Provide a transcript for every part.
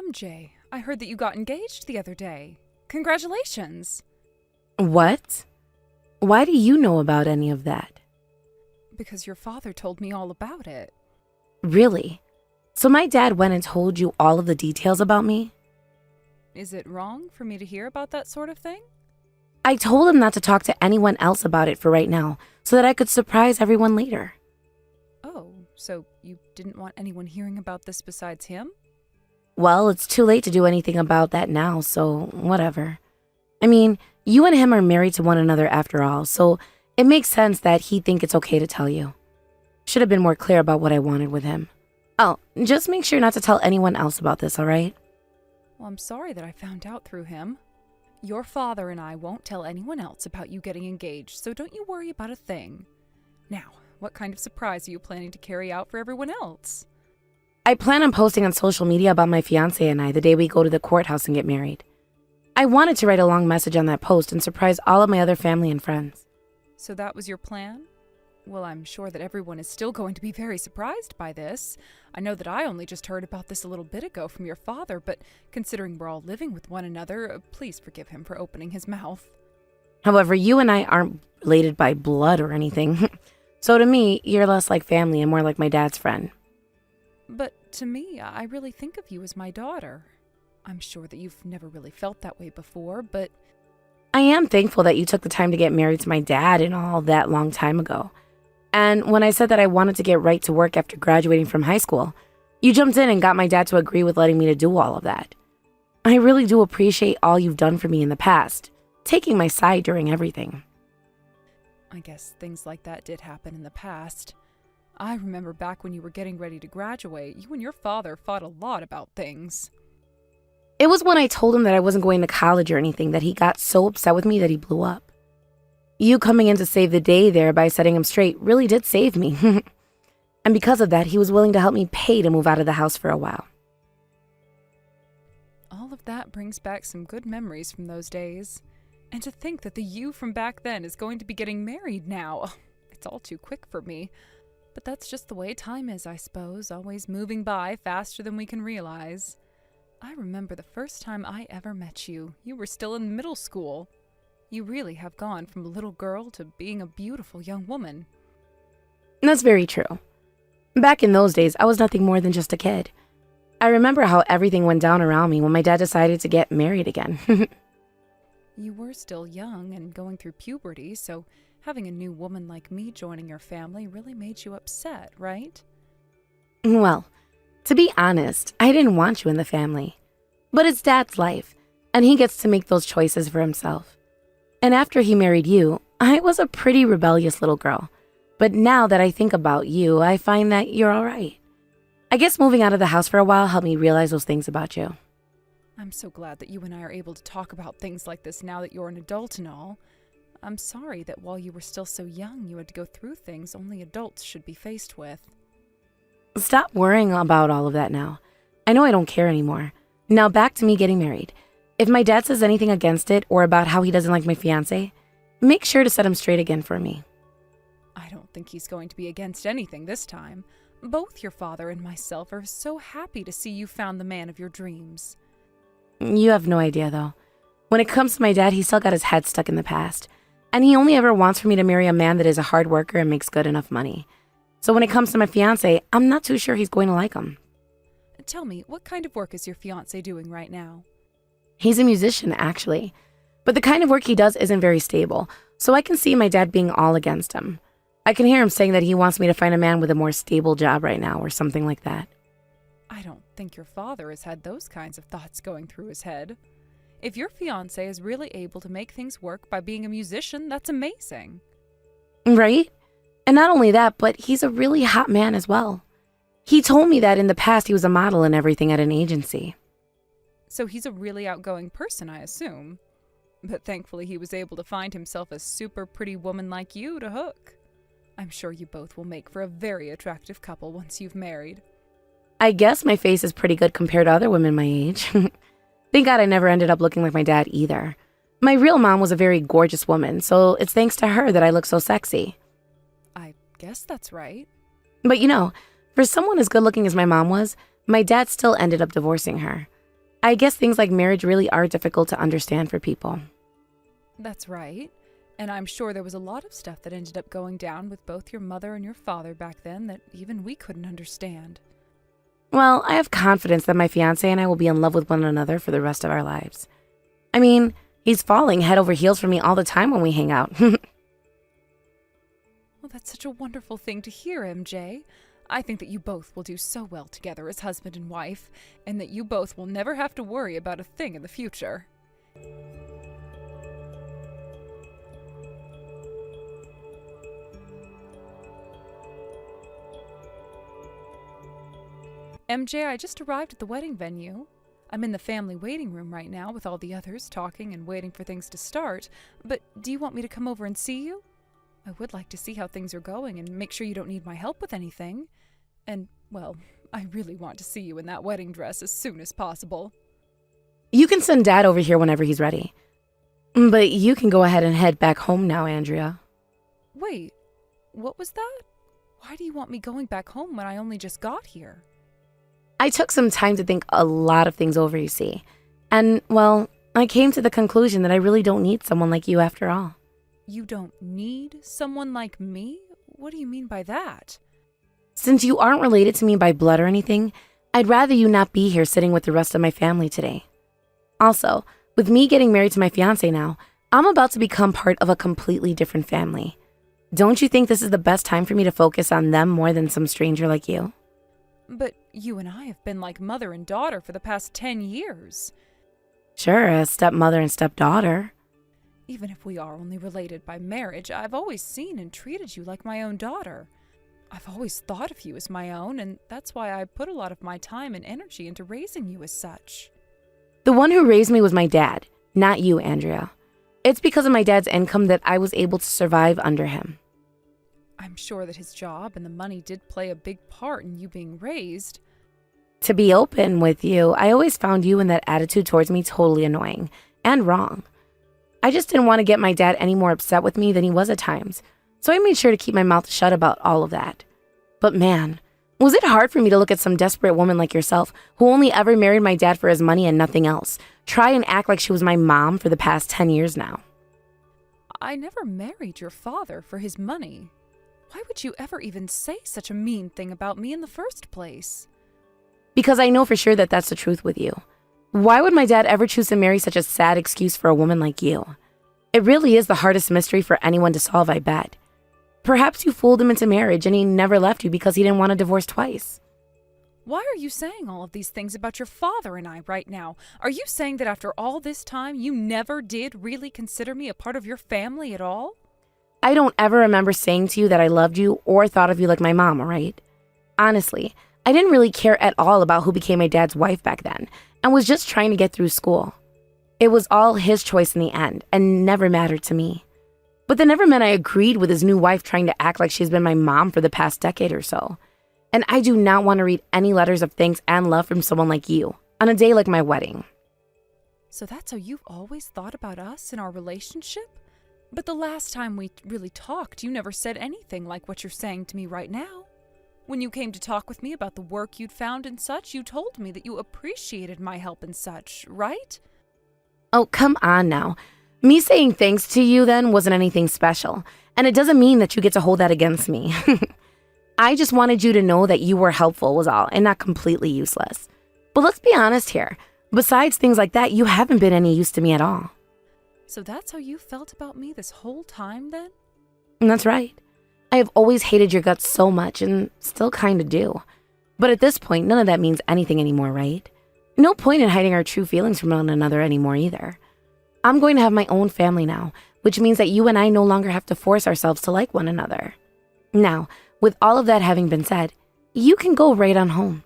MJ, I heard that you got engaged the other day. Congratulations! What? Why do you know about any of that? Because your father told me all about it. Really? So my dad went and told you all of the details about me? Is it wrong for me to hear about that sort of thing? I told him not to talk to anyone else about it for right now, so that I could surprise everyone later. Oh, so you didn't want anyone hearing about this besides him? Well, it's too late to do anything about that now, so whatever. I mean, you and him are married to one another after all, so it makes sense that he'd think it's okay to tell you. Should have been more clear about what I wanted with him. Oh, just make sure not to tell anyone else about this, alright? Well, I'm sorry that I found out through him. Your father and I won't tell anyone else about you getting engaged, so don't you worry about a thing. Now, what kind of surprise are you planning to carry out for everyone else? I plan on posting on social media about my fiancé and I the day we go to the courthouse and get married. I wanted to write a long message on that post and surprise all of my other family and friends. So that was your plan? Well, I'm sure that everyone is still going to be very surprised by this. I know that I only just heard about this a little bit ago from your father, but considering we're all living with one another, please forgive him for opening his mouth. However, you and I aren't related by blood or anything. So to me, you're less like family and more like my dad's friend. But to me, I really think of you as my daughter. I'm sure that you've never really felt that way before, but I am thankful that you took the time to get married to my dad and all that long time ago. And when I said that I wanted to get right to work after graduating from high school, you jumped in and got my dad to agree with letting me to do all of that. I really do appreciate all you've done for me in the past, taking my side during everything. I guess things like that did happen in the past. I remember back when you were getting ready to graduate, you and your father fought a lot about things. It was when I told him that I wasn't going to college or anything that he got so upset with me that he blew up. You coming in to save the day there by setting him straight really did save me. And because of that, he was willing to help me pay to move out of the house for a while. All of that brings back some good memories from those days. And to think that the you from back then is going to be getting married now. It's all too quick for me. But that's just the way time is, I suppose, always moving by faster than we can realize. I remember the first time I ever met you. You were still in middle school. You really have gone from a little girl to being a beautiful young woman. That's very true. Back in those days, I was nothing more than just a kid. I remember how everything went down around me when my dad decided to get married again. You were still young and going through puberty, so having a new woman like me joining your family really made you upset, right? Well, to be honest, I didn't want you in the family. But it's Dad's life, and he gets to make those choices for himself. And after he married you, I was a pretty rebellious little girl. But now that I think about you, I find that you're all right. I guess moving out of the house for a while helped me realize those things about you. I'm so glad that you and I are able to talk about things like this now that you're an adult and all. I'm sorry that while you were still so young, you had to go through things only adults should be faced with. Stop worrying about all of that now. I know I don't care anymore. Now back to me getting married. If my dad says anything against it or about how he doesn't like my fiancé, make sure to set him straight again for me. I don't think he's going to be against anything this time. Both your father and myself are so happy to see you found the man of your dreams. You have no idea, though. When it comes to my dad, he's still got his head stuck in the past. And he only ever wants for me to marry a man that is a hard worker and makes good enough money. So when it comes to my fiancé, I'm not too sure he's going to like him. Tell me, what kind of work is your fiancé doing right now? He's a musician, actually. But the kind of work he does isn't very stable, so I can see my dad being all against him. I can hear him saying that he wants me to find a man with a more stable job right now or something like that. I don't think your father has had those kinds of thoughts going through his head. If your fiancé is really able to make things work by being a musician, that's amazing. Right? And not only that, but he's a really hot man as well. He told me that in the past he was a model and everything at an agency. So he's a really outgoing person, I assume. But thankfully he was able to find himself a super pretty woman like you to hook. I'm sure you both will make for a very attractive couple once you've married. I guess my face is pretty good compared to other women my age. Thank God I never ended up looking like my dad either. My real mom was a very gorgeous woman, so it's thanks to her that I look so sexy. I guess that's right. But you know, for someone as good looking as my mom was, my dad still ended up divorcing her. I guess things like marriage really are difficult to understand for people. That's right. And I'm sure there was a lot of stuff that ended up going down with both your mother and your father back then that even we couldn't understand. Well, I have confidence that my fiancé and I will be in love with one another for the rest of our lives. I mean, he's falling head over heels for me all the time when we hang out. Well, that's such a wonderful thing to hear, MJ. I think that you both will do so well together as husband and wife, and that you both will never have to worry about a thing in the future. MJ, I just arrived at the wedding venue. I'm in the family waiting room right now with all the others talking and waiting for things to start, but do you want me to come over and see you? I would like to see how things are going and make sure you don't need my help with anything. And, well, I really want to see you in that wedding dress as soon as possible. You can send Dad over here whenever he's ready. But you can go ahead and head back home now, Andrea. Wait, what was that? Why do you want me going back home when I only just got here? I took some time to think a lot of things over, you see. And, well, I came to the conclusion that I really don't need someone like you after all. You don't need someone like me? What do you mean by that? Since you aren't related to me by blood or anything, I'd rather you not be here sitting with the rest of my family today. Also, with me getting married to my fiancé now, I'm about to become part of a completely different family. Don't you think this is the best time for me to focus on them more than some stranger like you? But you and I have been like mother and daughter for the past 10 years. Sure, a stepmother and stepdaughter. Even if we are only related by marriage, I've always seen and treated you like my own daughter. I've always thought of you as my own, and that's why I put a lot of my time and energy into raising you as such. The one who raised me was my dad, not you, Andrea. It's because of my dad's income that I was able to survive under him. I'm sure that his job and the money did play a big part in you being raised. To be open with you, I always found you and that attitude towards me totally annoying and wrong. I just didn't want to get my dad any more upset with me than he was at times, so I made sure to keep my mouth shut about all of that. But man, was it hard for me to look at some desperate woman like yourself who only ever married my dad for his money and nothing else, try and act like she was my mom for the past 10 years now. I never married your father for his money. Why would you ever even say such a mean thing about me in the first place? Because I know for sure that that's the truth with you. Why would my dad ever choose to marry such a sad excuse for a woman like you? It really is the hardest mystery for anyone to solve, I bet. Perhaps you fooled him into marriage and he never left you because he didn't want a divorce twice. Why are you saying all of these things about your father and I right now? Are you saying that after all this time, you never did really consider me a part of your family at all? I don't ever remember saying to you that I loved you or thought of you like my mom, all right? Honestly, I didn't really care at all about who became my dad's wife back then and was just trying to get through school. It was all his choice in the end and never mattered to me. But that never meant I agreed with his new wife trying to act like she's been my mom for the past decade or so. And I do not want to read any letters of thanks and love from someone like you on a day like my wedding. So that's how you've always thought about us and our relationship? But the last time we really talked, you never said anything like what you're saying to me right now. When you came to talk with me about the work you'd found and such, you told me that you appreciated my help and such, right? Oh, come on now. Me saying thanks to you then wasn't anything special, and it doesn't mean that you get to hold that against me. I just wanted you to know that you were helpful was all, and not completely useless. But let's be honest here. Besides things like that, you haven't been any use to me at all. So that's how you felt about me this whole time then? And that's right. I have always hated your guts so much and still kind of do. But at this point, none of that means anything anymore, right? No point in hiding our true feelings from one another anymore either. I'm going to have my own family now, which means that you and I no longer have to force ourselves to like one another. Now, with all of that having been said, you can go right on home.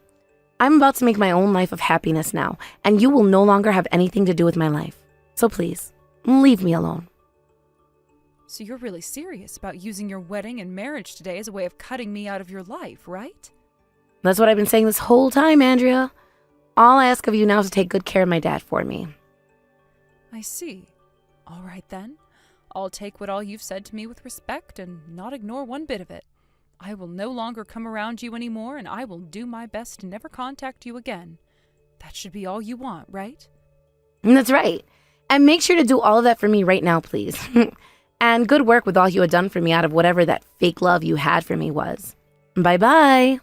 I'm about to make my own life of happiness now, and you will no longer have anything to do with my life. So please, leave me alone. So you're really serious about using your wedding and marriage today as a way of cutting me out of your life, right? That's what I've been saying this whole time, Andrea. All I ask of you now is to take good care of my dad for me. I see. All right then. I'll take what all you've said to me with respect and not ignore one bit of it. I will no longer come around you anymore, and I will do my best to never contact you again. That should be all you want, right? That's right. And make sure to do all of that for me right now, please. And good work with all you had done for me out of whatever that fake love you had for me was. Bye-bye.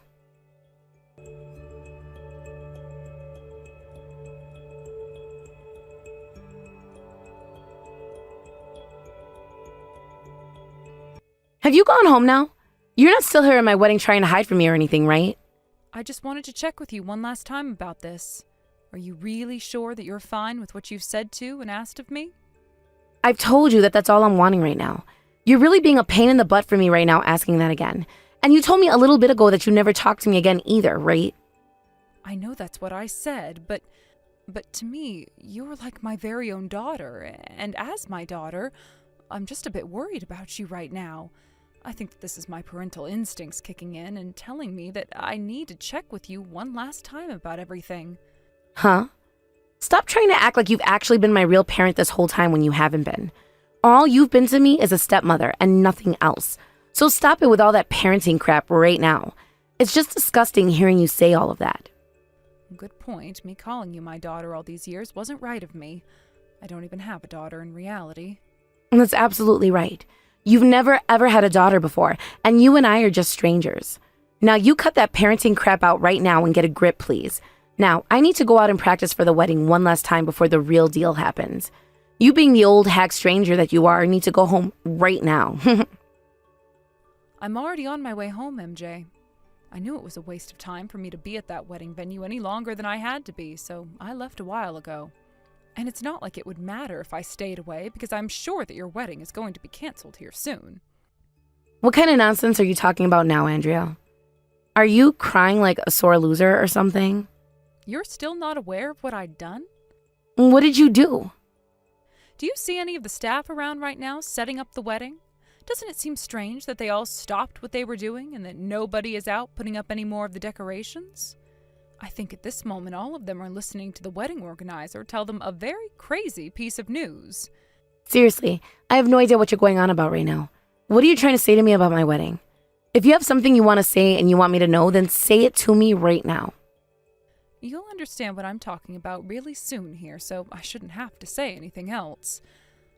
Have you gone home now? You're not still here at my wedding trying to hide from me or anything, right? I just wanted to check with you one last time about this. Are you really sure that you're fine with what you've said to and asked of me? I've told you that that's all I'm wanting right now. You're really being a pain in the butt for me right now asking that again. And you told me a little bit ago that you never talk to me again either, right? I know that's what I said, but to me, you're like my very own daughter, and as my daughter, I'm just a bit worried about you right now. I think that this is my parental instincts kicking in and telling me that I need to check with you one last time about everything. Huh? Stop trying to act like you've actually been my real parent this whole time when you haven't been. All you've been to me is a stepmother and nothing else. So stop it with all that parenting crap right now. It's just disgusting hearing you say all of that. Good point. Me calling you my daughter all these years wasn't right of me. I don't even have a daughter in reality. That's absolutely right. You've never ever had a daughter before, and you and I are just strangers. Now you cut that parenting crap out right now and get a grip, please. Now, I need to go out and practice for the wedding one last time before the real deal happens. You being the old hack stranger that you are need to go home right now. I'm already on my way home, MJ. I knew it was a waste of time for me to be at that wedding venue any longer than I had to be, so I left a while ago. And it's not like it would matter if I stayed away, because I'm sure that your wedding is going to be canceled here soon. What kind of nonsense are you talking about now, Andrea? Are you crying like a sore loser or something? You're still not aware of what I'd done? What did you do? Do you see any of the staff around right now setting up the wedding? Doesn't it seem strange that they all stopped what they were doing and that nobody is out putting up any more of the decorations? I think at this moment all of them are listening to the wedding organizer tell them a very crazy piece of news. Seriously, I have no idea what you're going on about right now. What are you trying to say to me about my wedding? If you have something you want to say and you want me to know, then say it to me right now. You'll understand what I'm talking about really soon here, so I shouldn't have to say anything else.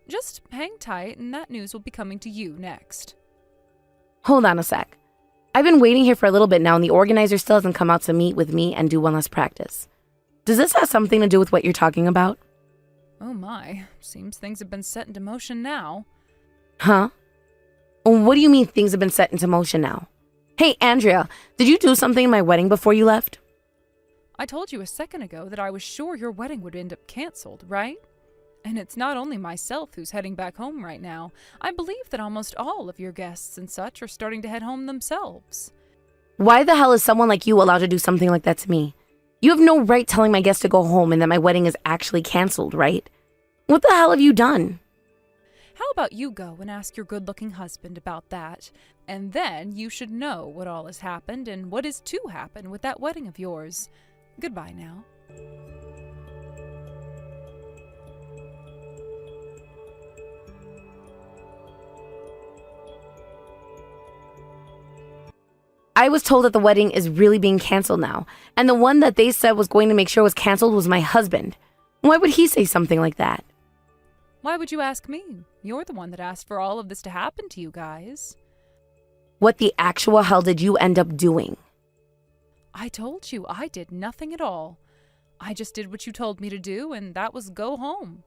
Just hang tight and that news will be coming to you next. Hold on a sec. I've been waiting here for a little bit now and the organizer still hasn't come out to meet with me and do one last practice. Does this have something to do with what you're talking about? Oh my, seems things have been set into motion now. Huh? What do you mean things have been set into motion now? Hey, Andrea, did you do something in my wedding before you left? I told you a second ago that I was sure your wedding would end up canceled, right? And it's not only myself who's heading back home right now. I believe that almost all of your guests and such are starting to head home themselves. Why the hell is someone like you allowed to do something like that to me? You have no right telling my guests to go home and that my wedding is actually canceled, right? What the hell have you done? How about you go and ask your good-looking husband about that? And then you should know what all has happened and what is to happen with that wedding of yours. Goodbye now. I was told that the wedding is really being canceled now, and the one that they said was going to make sure was canceled was my husband. Why would he say something like that? Why would you ask me? You're the one that asked for all of this to happen to you guys. What the actual hell did you end up doing? I told you I did nothing at all. I just did what you told me to do, and that was go home.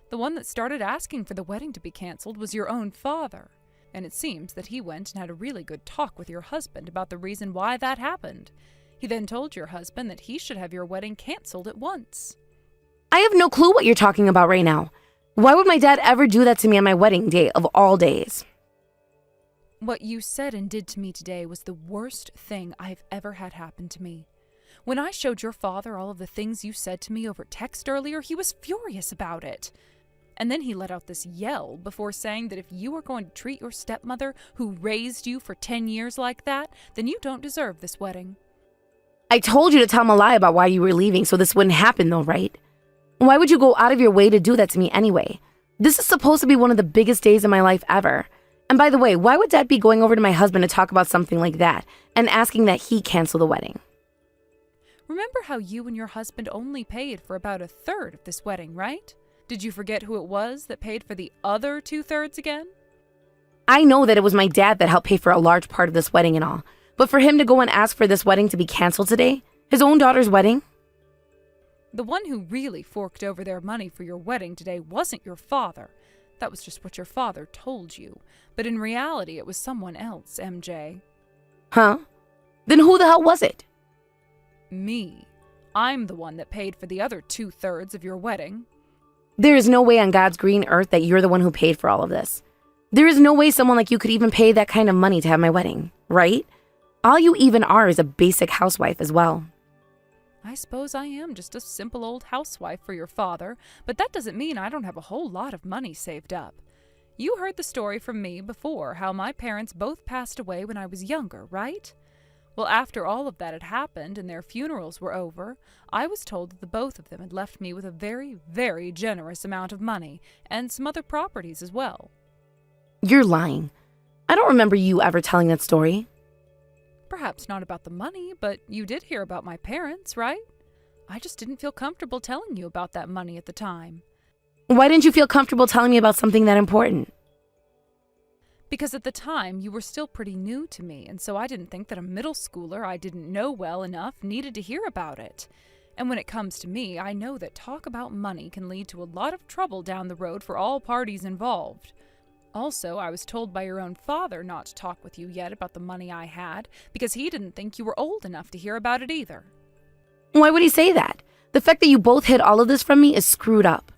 The one that started asking for the wedding to be canceled was your own father. And it seems that he went and had a really good talk with your husband about the reason why that happened. He then told your husband that he should have your wedding canceled at once. I have no clue what you're talking about right now. Why would my dad ever do that to me on my wedding day of all days? What you said and did to me today was the worst thing I've ever had happen to me. When I showed your father all of the things you said to me over text earlier, he was furious about it. And then he let out this yell before saying that if you are going to treat your stepmother, who raised you for 10 years like that, then you don't deserve this wedding. I told you to tell him a lie about why you were leaving so this wouldn't happen though, right? Why would you go out of your way to do that to me anyway? This is supposed to be one of the biggest days of my life ever. And by the way, why would Dad be going over to my husband to talk about something like that and asking that he cancel the wedding? Remember how you and your husband only paid for about a third of this wedding, right? Did you forget who it was that paid for the other 2/3 again? I know that it was my dad that helped pay for a large part of this wedding and all, but for him to go and ask for this wedding to be canceled today, his own daughter's wedding? The one who really forked over their money for your wedding today wasn't your father. That was just what your father told you. But in reality, it was someone else, MJ. Huh? Then who the hell was it? Me. I'm the one that paid for the other 2/3 of your wedding. There is no way on God's green earth that you're the one who paid for all of this. There is no way someone like you could even pay that kind of money to have my wedding, right? All you even are is a basic housewife as well. I suppose I am just a simple old housewife for your father, but that doesn't mean I don't have a whole lot of money saved up. You heard the story from me before, how my parents both passed away when I was younger, right? Well, after all of that had happened and their funerals were over, I was told that the both of them had left me with a very, very generous amount of money, and some other properties as well. You're lying. I don't remember you ever telling that story. Perhaps not about the money, but you did hear about my parents, right? I just didn't feel comfortable telling you about that money at the time. Why didn't you feel comfortable telling me about something that important? Because at the time, you were still pretty new to me, and so I didn't think that a middle schooler I didn't know well enough needed to hear about it. And when it comes to me, I know that talk about money can lead to a lot of trouble down the road for all parties involved. Also, I was told by your own father not to talk with you yet about the money I had, because he didn't think you were old enough to hear about it either. Why would he say that? The fact that you both hid all of this from me is screwed up.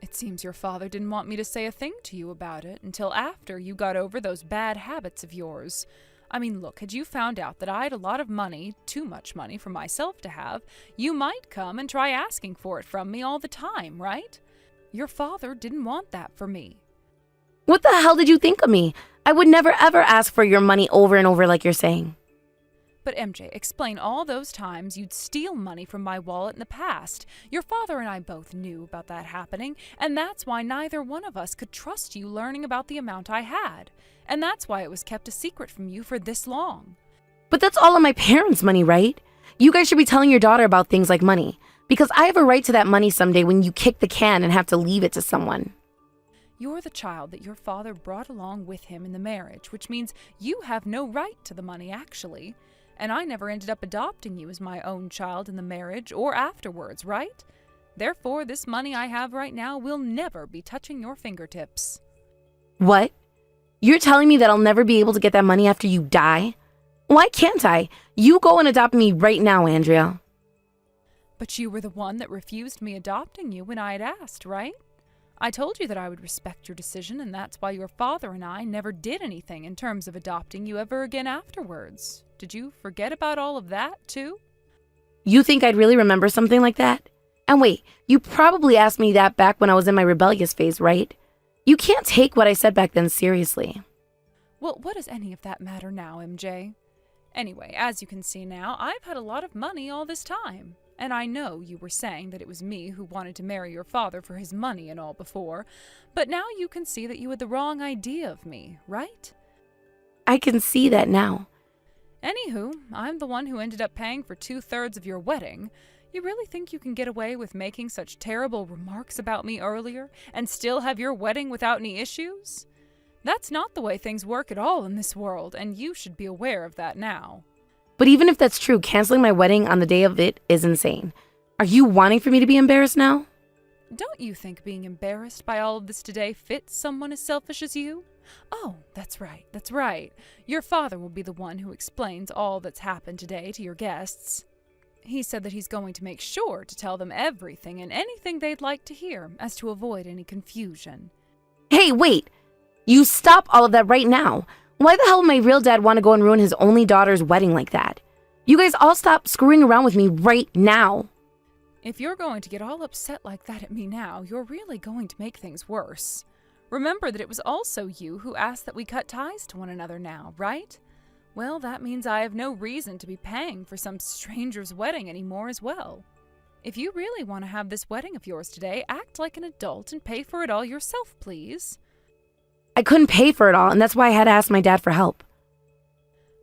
It seems your father didn't want me to say a thing to you about it until after you got over those bad habits of yours. I mean, look, had you found out that I had a lot of money, too much money for myself to have, you might come and try asking for it from me all the time, right? Your father didn't want that for me. What the hell did you think of me? I would never ever ask for your money over and over like you're saying. But MJ, explain all those times you'd steal money from my wallet in the past. Your father and I both knew about that happening, and that's why neither one of us could trust you learning about the amount I had. And that's why it was kept a secret from you for this long. But that's all of my parents' money, right? You guys should be telling your daughter about things like money, because I have a right to that money someday when you kick the can and have to leave it to someone. You're the child that your father brought along with him in the marriage, which means you have no right to the money, actually. And I never ended up adopting you as my own child in the marriage or afterwards, right? Therefore, this money I have right now will never be touching your fingertips. What? You're telling me that I'll never be able to get that money after you die? Why can't I? You go and adopt me right now, Andrea. But you were the one that refused me adopting you when I had asked, right? I told you that I would respect your decision, and that's why your father and I never did anything in terms of adopting you ever again afterwards. Did you forget about all of that, too? You think I'd really remember something like that? And wait, you probably asked me that back when I was in my rebellious phase, right? You can't take what I said back then seriously. Well, what does any of that matter now, MJ? Anyway, as you can see now, I've had a lot of money all this time. And I know you were saying that it was me who wanted to marry your father for his money and all before, but now you can see that you had the wrong idea of me, right? I can see that now. Anywho, I'm the one who ended up paying for 2/3 of your wedding. You really think you can get away with making such terrible remarks about me earlier and still have your wedding without any issues? That's not the way things work at all in this world, and you should be aware of that now. But even if that's true, canceling my wedding on the day of it is insane. Are you wanting for me to be embarrassed now? Don't you think being embarrassed by all of this today fits someone as selfish as you? Oh, that's right. Your father will be the one who explains all that's happened today to your guests. He said that he's going to make sure to tell them everything and anything they'd like to hear, as to avoid any confusion. Hey, wait! You stop all of that right now. Why the hell would my real dad want to go and ruin his only daughter's wedding like that? You guys all stop screwing around with me right now. If you're going to get all upset like that at me now, you're really going to make things worse. Remember that it was also you who asked that we cut ties to one another now, right? Well, that means I have no reason to be paying for some stranger's wedding anymore as well. If you really want to have this wedding of yours today, act like an adult and pay for it all yourself, please. I couldn't pay for it all, and that's why I had to ask my dad for help.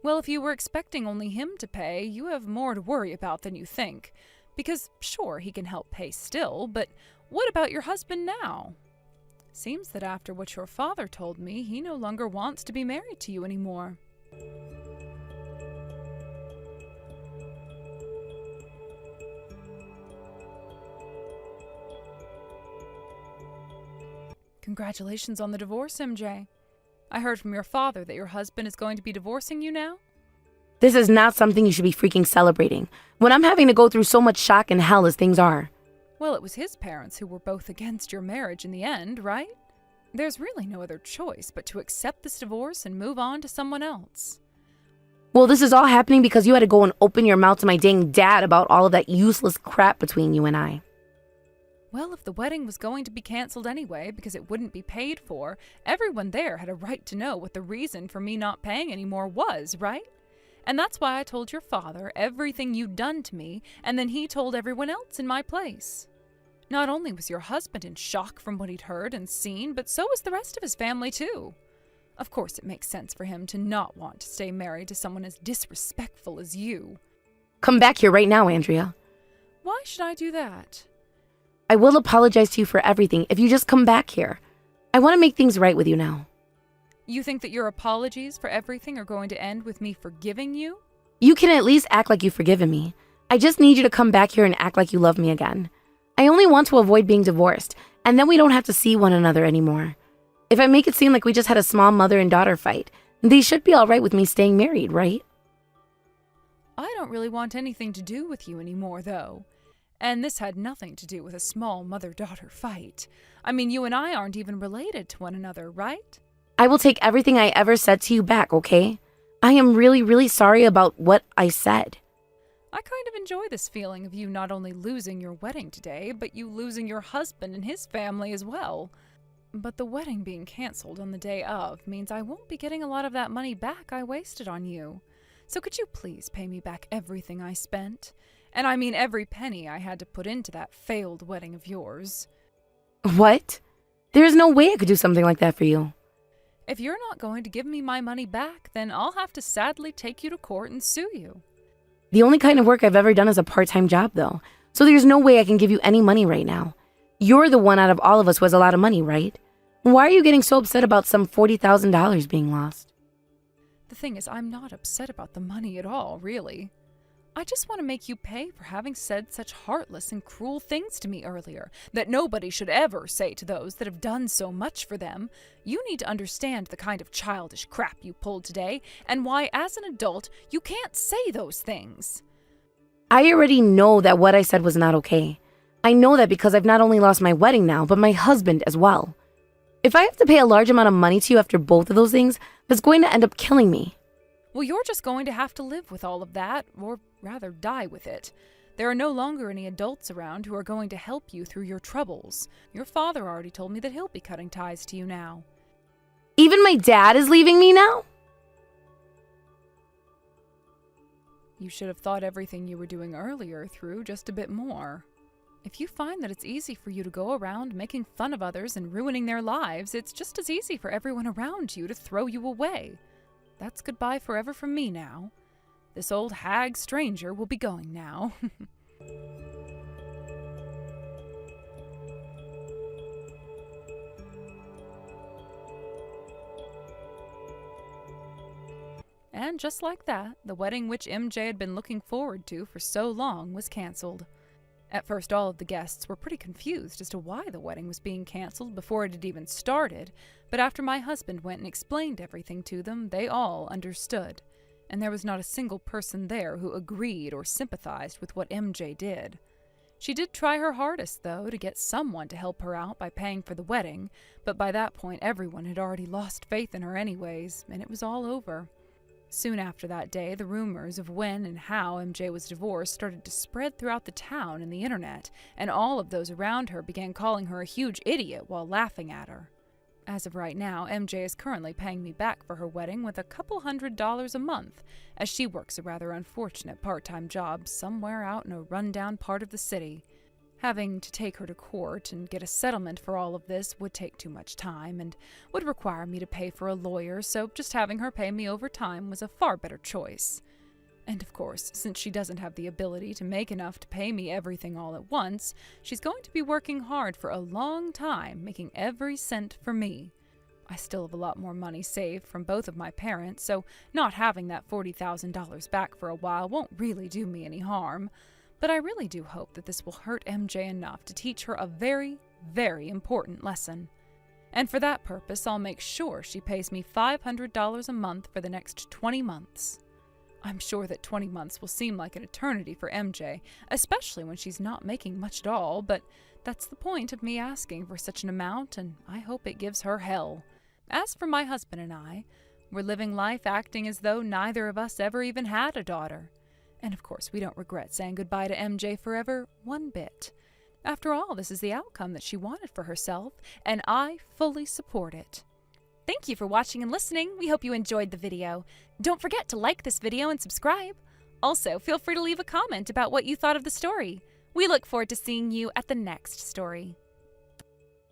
Well, if you were expecting only him to pay, you have more to worry about than you think. Because, sure, he can help pay still, but what about your husband now? Seems that after what your father told me, he no longer wants to be married to you anymore. Congratulations on the divorce, MJ. I heard from your father that your husband is going to be divorcing you now. This is not something you should be freaking celebrating when I'm having to go through so much shock and hell as things are. Well, it was his parents who were both against your marriage in the end, right? There's really no other choice but to accept this divorce and move on to someone else. Well, this is all happening because you had to go and open your mouth to my dang dad about all of that useless crap between you and I. Well, if the wedding was going to be canceled anyway because it wouldn't be paid for, everyone there had a right to know what the reason for me not paying anymore was, right? And that's why I told your father everything you'd done to me, and then he told everyone else in my place. Not only was your husband in shock from what he'd heard and seen, but so was the rest of his family too. Of course, it makes sense for him to not want to stay married to someone as disrespectful as you. Come back here right now, Andrea. Why should I do that? I will apologize to you for everything if you just come back here. I want to make things right with you now. You think that your apologies for everything are going to end with me forgiving you? You can at least act like you've forgiven me. I just need you to come back here and act like you love me again. I only want to avoid being divorced, and then we don't have to see one another anymore. If I make it seem like we just had a small mother and daughter fight, they should be all right with me staying married, right? I don't really want anything to do with you anymore, though. And this had nothing to do with a small mother-daughter fight. I mean, you and I aren't even related to one another, right? I will take everything I ever said to you back, okay? I am really, really sorry about what I said. I kind of enjoy this feeling of you not only losing your wedding today, but you losing your husband and his family as well. But the wedding being canceled on the day of means I won't be getting a lot of that money back I wasted on you. So could you please pay me back everything I spent? And I mean every penny I had to put into that failed wedding of yours. What? There is no way I could do something like that for you. If you're not going to give me my money back, then I'll have to sadly take you to court and sue you. The only kind of work I've ever done is a part-time job, though. So there's no way I can give you any money right now. You're the one out of all of us who has a lot of money, right? Why are you getting so upset about some $40,000 being lost? The thing is, I'm not upset about the money at all, really. I just want to make you pay for having said such heartless and cruel things to me earlier that nobody should ever say to those that have done so much for them. You need to understand the kind of childish crap you pulled today and why, as an adult, you can't say those things. I already know that what I said was not okay. I know that because I've not only lost my wedding now, but my husband as well. If I have to pay a large amount of money to you after both of those things, that's going to end up killing me. Well, you're just going to have to live with all of that, or rather die with it. There are no longer any adults around who are going to help you through your troubles. Your father already told me that he'll be cutting ties to you now. Even my dad is leaving me now? You should have thought everything you were doing earlier through just a bit more. If you find that it's easy for you to go around making fun of others and ruining their lives, it's just as easy for everyone around you to throw you away. That's goodbye forever from me now. This old hag stranger will be going now. And just like that, the wedding which MJ had been looking forward to for so long was canceled. At first, all of the guests were pretty confused as to why the wedding was being canceled before it had even started, but after my husband went and explained everything to them, they all understood, and there was not a single person there who agreed or sympathized with what MJ did. She did try her hardest, though, to get someone to help her out by paying for the wedding, but by that point everyone had already lost faith in her anyways, and it was all over. Soon after that day, the rumors of when and how MJ was divorced started to spread throughout the town and the internet, and all of those around her began calling her a huge idiot while laughing at her. As of right now, MJ is currently paying me back for her wedding with a couple $100s a month, as she works a rather unfortunate part-time job somewhere out in a rundown part of the city. Having to take her to court and get a settlement for all of this would take too much time and would require me to pay for a lawyer, so just having her pay me over time was a far better choice. And of course, since she doesn't have the ability to make enough to pay me everything all at once, she's going to be working hard for a long time, making every cent for me. I still have a lot more money saved from both of my parents, so not having that $40,000 back for a while won't really do me any harm. But I really do hope that this will hurt MJ enough to teach her a very, very important lesson. And for that purpose, I'll make sure she pays me $500 a month for the next 20 months. I'm sure that 20 months will seem like an eternity for MJ, especially when she's not making much at all, but that's the point of me asking for such an amount, and I hope it gives her hell. As for my husband and I, we're living life acting as though neither of us ever even had a daughter. And of course, we don't regret saying goodbye to MJ forever one bit. After all, this is the outcome that she wanted for herself, and I fully support it. Thank you for watching and listening. We hope you enjoyed the video. Don't forget to like this video and subscribe. Also, feel free to leave a comment about what you thought of the story. We look forward to seeing you at the next story.